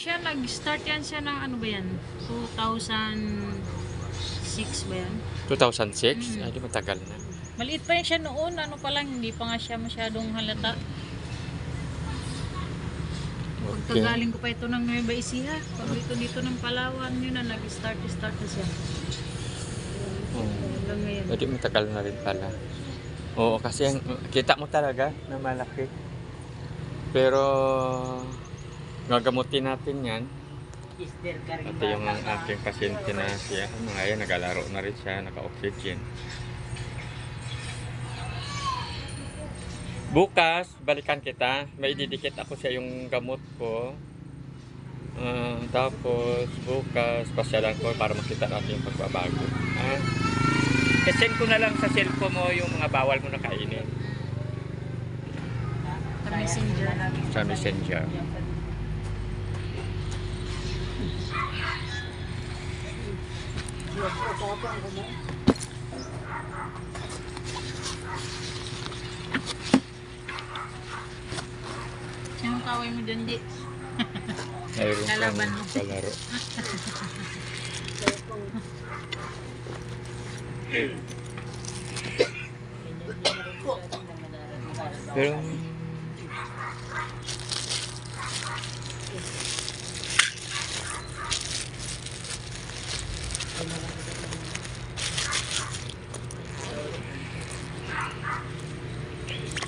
Siya nag-start yan siya ng ano ba yan? 2006 ba yan? 2006? Ay, di matagal na. Maliit pa yan siya noon. Ano pa lang, hindi pa nga siya masyadong halata. Pagkagaling ko pa ito ng Nueva Ecija. Pag dito ng Palawan, yun na nag-start na siya. Hanggang ngayon. Hindi matagal na rin pala. Oo, kasi kita mo talaga na malaki. Pero gagamutin natin yan. Ito yung aking pasyente na siya. Ngayon nagalaro na rin siya, naka-oxygen. Bukas, balikan kita. May ididikit ako sa yung gamot ko. Tapos bukas, pasyalan ko para makita natin yung pagbabago. Send ko na lang sa cellphone mo yung mga bawal mo na kainin. Sa messenger. Sa messenger. Sinong kaway mo dyan, Di? Mayroon Kalaban mo. kalaro. Pero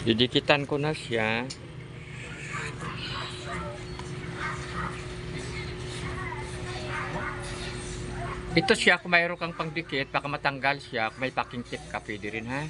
didikitan ko na siya. Ito siya, kung mayroon kang pangdikit, baka matanggal siya. Kung may packing tip ka, pwede rin ha.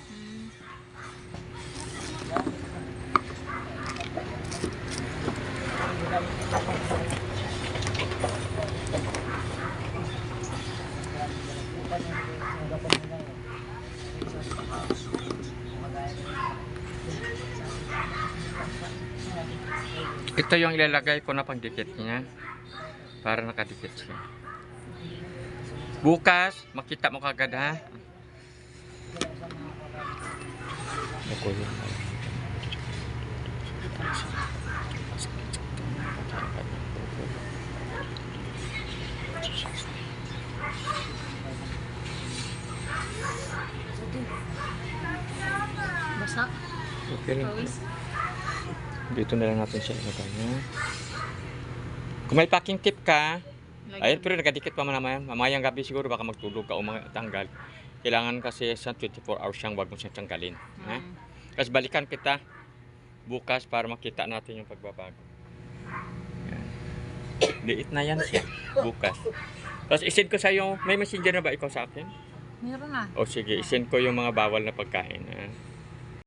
Ito yung ilalagay ko na pangdikit niya. Para nakadikit siya. Bukas, makita mo kagad ha. Ako yun. Basa? Okay lang. Dito na lang natin siya ilagay niya. Kung may packing tip ka, ayun, pero nakadikit pa naman. Mamayang gabi siguro baka magtulog ka o matanggal. Kailangan kasi sa 24 hours siyang wag mo siyang tanggalin. Ha? Kasi balikan kita bukas para makita natin yung pagbabago. Yan. Liit na yan siya bukas. Tapos isend ko sa iyo, may messenger na ba ikaw sa akin? Meron na. O sige, isend ko yung mga bawal na pagkain. Ha?